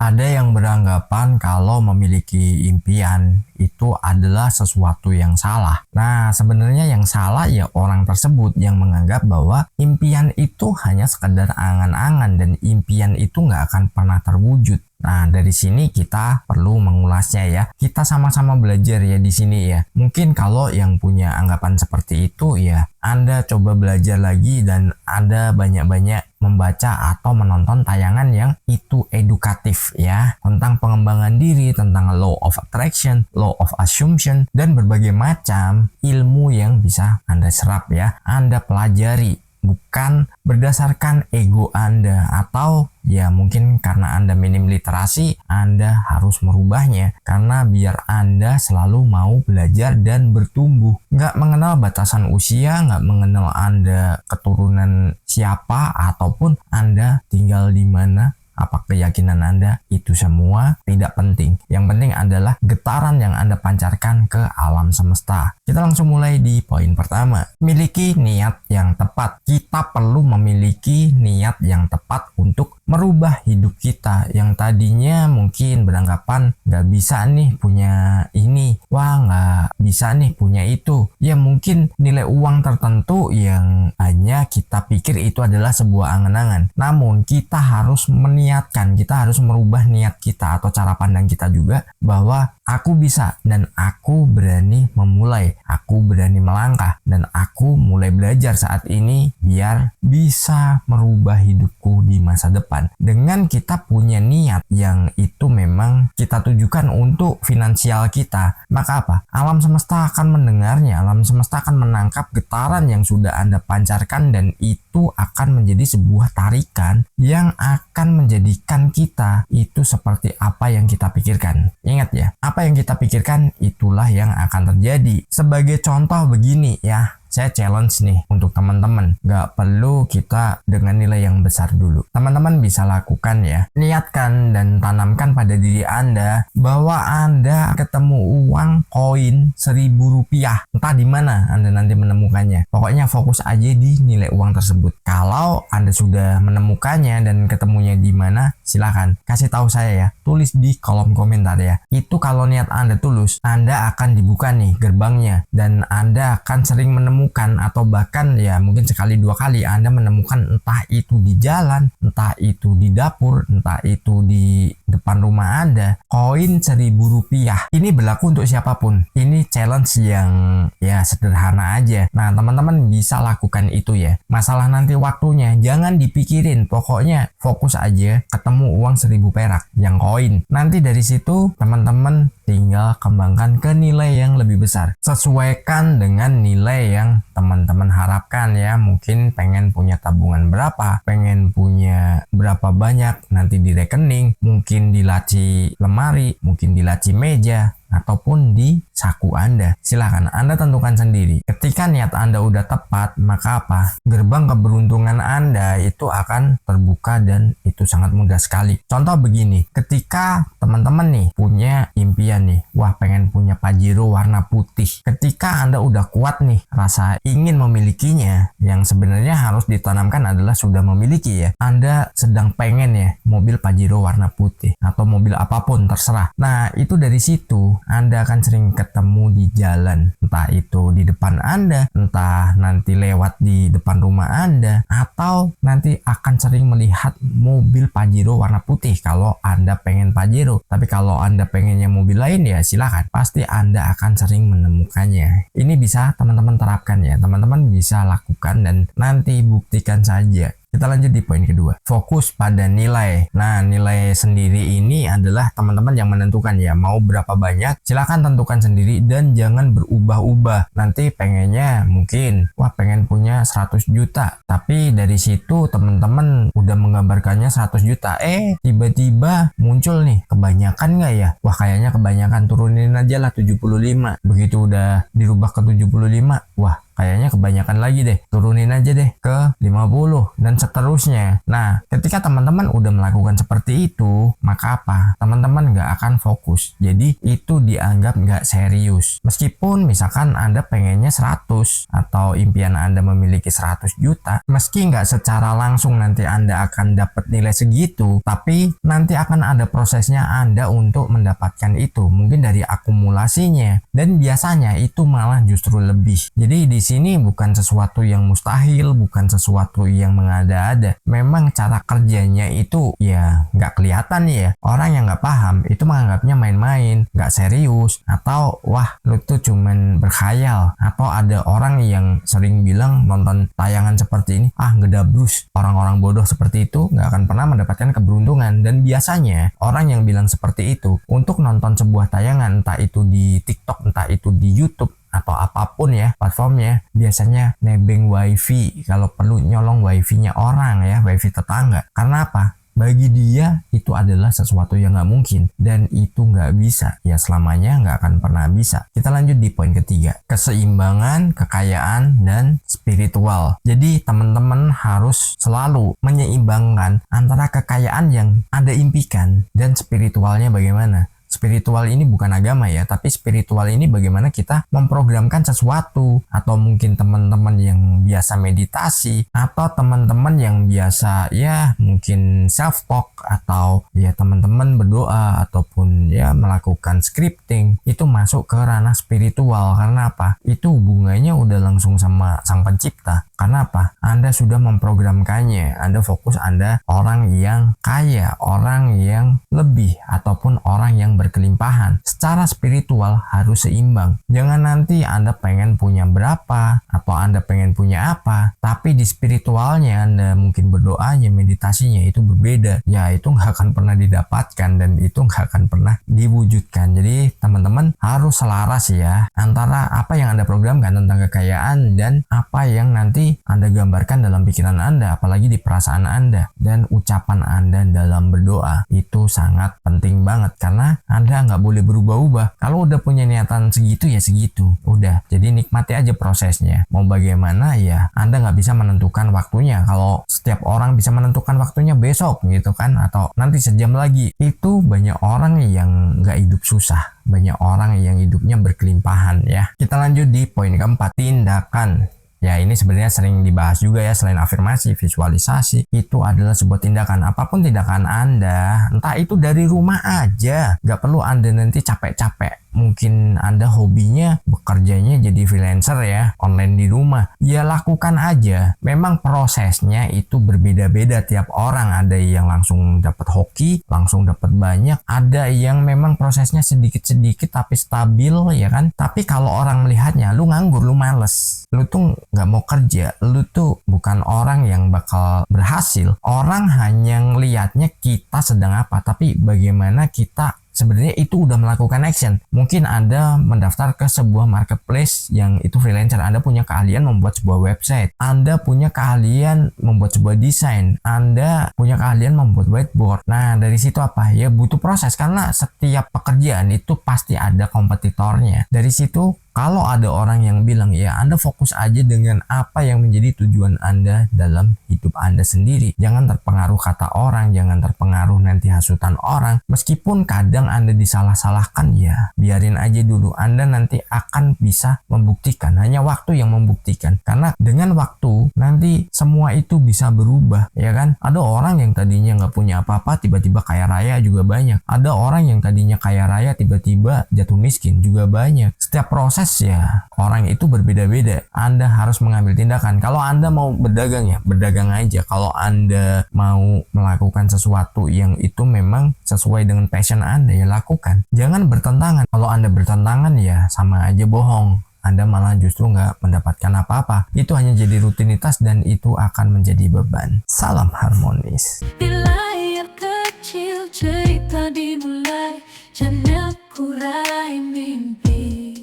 Ada yang beranggapan kalau memiliki impian itu adalah sesuatu yang salah. Nah, sebenarnya yang salah ya orang tersebut yang menganggap bahwa impian itu hanya sekedar angan-angan dan impian itu nggak akan pernah terwujud. Nah, dari sini kita perlu mengulasnya ya. Kita sama-sama belajar ya di sini ya. Mungkin kalau yang punya anggapan seperti itu ya, Anda coba belajar lagi dan Anda banyak-banyak membaca atau menonton tayangan yang itu edukatif ya. Tentang pengembangan diri, tentang law of attraction, law of assumption, dan berbagai macam ilmu yang bisa Anda serap ya. Anda pelajari. Bukan berdasarkan ego Anda atau ya mungkin karena Anda minim literasi, Anda harus merubahnya karena biar Anda selalu mau belajar dan bertumbuh. Nggak mengenal batasan usia, nggak mengenal Anda keturunan siapa ataupun Anda tinggal di mana. Apa keyakinan Anda, itu semua tidak penting. Yang penting adalah getaran yang Anda pancarkan ke alam semesta. Kita langsung mulai di poin pertama. Miliki niat yang tepat. Kita perlu memiliki niat yang tepat untuk merubah hidup kita. Yang tadinya mungkin beranggapan nggak bisa nih punya ini. Wah, nggak bisa nih punya itu. Ya mungkin nilai uang tertentu yang hanya kita pikir itu adalah sebuah angan-angan. Namun kita harus niatkan, kita harus merubah niat kita atau cara pandang kita juga bahwa aku bisa dan aku berani memulai, aku berani melangkah dan aku mulai belajar saat ini biar bisa merubah hidupku di masa depan. Dengan kita punya niat yang itu memang kita tujukan untuk finansial kita, maka apa? Alam semesta akan mendengarnya, alam semesta akan menangkap getaran yang sudah Anda pancarkan dan itu akan menjadi sebuah tarikan yang akan menjadikan kita itu seperti apa yang kita pikirkan. Ingat ya, apa yang kita pikirkan itulah yang akan terjadi. Sebagai contoh begini ya, saya challenge nih untuk teman-teman. Gak perlu kita dengan nilai yang besar dulu. Teman-teman bisa lakukan ya. Niatkan dan tanamkan pada diri Anda bahwa Anda ketemu uang koin 1.000 rupiah. Entah di mana Anda nanti menemukannya. Pokoknya fokus aja di nilai uang tersebut. Kalau Anda sudah menemukannya dan ketemunya di mana, silakan kasih tahu saya ya. Tulis di kolom komentar ya. Itu kalau niat Anda tulus, Anda akan dibuka nih gerbangnya dan Anda akan sering menemukan atau bahkan ya mungkin sekali dua kali Anda menemukan entah itu di jalan, entah itu di dapur, entah itu di depan rumah Anda koin 1.000 rupiah. Ini berlaku untuk siapapun. Ini challenge yang ya sederhana aja. Nah teman-teman bisa lakukan itu ya. Masalah nanti waktunya jangan dipikirin, pokoknya fokus aja ketemu uang 1.000 perak yang koin. Nanti dari situ teman-teman tinggal kembangkan ke nilai yang lebih besar. Sesuaikan dengan nilai yang teman-teman harapkan ya. Mungkin pengen punya tabungan berapa, pengen punya berapa banyak nanti di rekening, mungkin di laci lemari, mungkin di laci meja, ataupun di saku Anda. Silahkan Anda tentukan sendiri. Ketika niat Anda udah tepat, maka apa? Gerbang keberuntungan Anda itu akan terbuka dan itu sangat mudah sekali. Contoh begini, ketika teman-teman nih punya impian nih, wah pengen punya Pajero warna putih. Ketika Anda udah kuat nih rasa ingin memilikinya, yang sebenarnya harus ditanamkan adalah sudah memiliki ya. Anda sedang pengen ya mobil Pajero warna putih atau mobil apapun terserah. Nah, itu dari situ Anda akan sering ketemu di jalan, entah itu di depan Anda, entah nanti lewat di depan rumah Anda, atau nanti akan sering melihat mobil Pajero warna putih kalau Anda pengen Pajero. Tapi kalau Anda pengennya mobil lain ya silakan, pasti Anda akan sering menemukannya. Ini bisa teman-teman terapkan ya, teman-teman bisa lakukan dan nanti buktikan saja. Kita lanjut di poin kedua, fokus pada nilai. Nah, nilai sendiri ini adalah teman-teman yang menentukan ya, mau berapa banyak, silakan tentukan sendiri dan jangan berubah-ubah. Nanti pengennya mungkin, wah pengen punya 100 juta, tapi dari situ teman-teman udah menggambarkannya 100 juta, tiba-tiba muncul nih, kebanyakan nggak ya? Wah kayaknya kebanyakan, turunin aja lah 75. Begitu udah dirubah ke 75, wah kayaknya kebanyakan lagi deh, turunin aja deh ke 50 dan seterusnya. Nah, ketika teman-teman udah melakukan seperti itu, maka apa? Teman-teman nggak akan fokus. Jadi itu dianggap nggak serius. Meskipun misalkan Anda pengennya 100 atau impian Anda memiliki 100 juta, meski nggak secara langsung nanti Anda akan dapat nilai segitu, tapi nanti akan ada prosesnya Anda untuk mendapatkan itu. Mungkin dari akumulasinya, dan biasanya itu malah justru lebih. Jadi di sini bukan sesuatu yang mustahil, bukan sesuatu yang mengada-ada. Memang cara kerjanya itu ya nggak kelihatan ya. Orang yang nggak paham itu menganggapnya main-main, nggak serius, atau wah lu tuh cuman berkhayal. Atau ada orang yang sering bilang nonton tayangan seperti ini, ah ngedabrus. Orang-orang bodoh seperti itu nggak akan pernah mendapatkan keberuntungan. Dan biasanya orang yang bilang seperti itu untuk nonton sebuah tayangan, entah itu di TikTok, entah itu di YouTube, atau apapun ya platformnya, biasanya nebeng wifi, kalau perlu nyolong wifi-nya orang ya, wifi tetangga. Karena apa? Bagi dia itu adalah sesuatu yang nggak mungkin, dan itu nggak bisa ya, selamanya nggak akan pernah bisa. Kita lanjut di poin ketiga, keseimbangan, kekayaan, dan spiritual. Jadi teman-teman harus selalu menyeimbangkan antara kekayaan yang Anda impikan dan spiritualnya bagaimana. Spiritual ini bukan agama ya, tapi spiritual ini bagaimana kita memprogramkan sesuatu. Atau mungkin teman-teman yang biasa meditasi, atau teman-teman yang biasa ya mungkin self talk, atau ya teman-teman berdoa, ataupun ya melakukan scripting, itu masuk ke ranah spiritual. Karena apa? Itu hubungannya udah langsung sama sang pencipta. Karena apa? Anda sudah memprogramkannya. Anda fokus Anda orang yang kaya, orang yang lebih, ataupun orang yang berkelimpahan. Secara spiritual harus seimbang. Jangan nanti Anda pengen punya berapa, atau Anda pengen punya apa, tapi di spiritualnya Anda mungkin berdoanya, meditasinya itu berbeda. Ya itu nggak akan pernah didapatkan, dan itu nggak akan pernah diwujudkan. Jadi teman-teman harus selaras ya antara apa yang Anda programkan tentang kekayaan dan apa yang nanti Anda gambarkan dalam pikiran Anda, apalagi di perasaan Anda dan ucapan Anda dalam berdoa. Itu sangat penting banget, karena Anda nggak boleh berubah-ubah. Kalau udah punya niatan segitu ya segitu, udah. Jadi nikmati aja prosesnya. Mau bagaimana ya, Anda nggak bisa menentukan waktunya. Kalau setiap orang bisa menentukan waktunya besok gitu kan, atau nanti sejam lagi, itu banyak orang yang nggak hidup susah, banyak orang yang hidupnya berkelimpahan ya. Kita lanjut di poin keempat, tindakan. Ya ini sebenarnya sering dibahas juga ya, selain afirmasi, visualisasi, itu adalah sebuah tindakan. Apapun tindakan Anda, entah itu dari rumah aja, nggak perlu Anda nanti capek-capek. Mungkin Anda hobinya bekerjanya jadi freelancer ya, online di rumah. Ya lakukan aja. Memang prosesnya itu berbeda-beda tiap orang. Ada yang langsung dapat hoki, langsung dapat banyak. Ada yang memang prosesnya sedikit-sedikit tapi stabil ya kan. Tapi kalau orang melihatnya, lu nganggur, lu males, lu tuh nggak mau kerja, lu tuh bukan orang yang bakal berhasil. Orang hanya ngelihatnya kita sedang apa, tapi bagaimana kita sebenarnya itu udah melakukan action. Mungkin Anda mendaftar ke sebuah marketplace yang itu freelancer. Anda punya keahlian membuat sebuah website. Anda punya keahlian membuat sebuah desain. Anda punya keahlian membuat whiteboard. Nah, dari situ apa? Ya butuh proses, karena setiap pekerjaan itu pasti ada kompetitornya. Dari situ kalau ada orang yang bilang, ya Anda fokus aja dengan apa yang menjadi tujuan Anda dalam hidup Anda sendiri. Jangan terpengaruh kata orang, jangan terpengaruh nanti hasutan orang. Meskipun kadang Anda disalah-salahkan, ya biarin aja dulu. Anda nanti akan bisa membuktikan, hanya waktu yang membuktikan. Karena dengan waktu, nanti semua itu bisa berubah, ya kan? Ada orang yang tadinya nggak punya apa-apa, tiba-tiba kaya raya juga banyak. Ada orang yang tadinya kaya raya, tiba-tiba jatuh miskin juga banyak. Setiap proses ya orang itu berbeda-beda. Anda harus mengambil tindakan. Kalau Anda mau berdagang ya berdagang aja. Kalau Anda mau melakukan sesuatu yang itu memang sesuai dengan passion Anda, ya lakukan. Jangan bertentangan. Kalau Anda bertentangan ya sama aja bohong. Anda malah justru nggak mendapatkan apa-apa. Itu hanya jadi rutinitas dan itu akan menjadi beban. Salam harmonis. Di layar kecil cerita dimulai, channel Kurai Mimpi.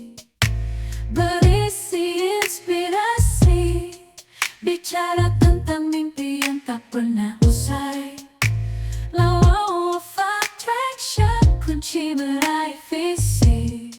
Berisi inspirasi, bicara tentang mimpi yang tak pernah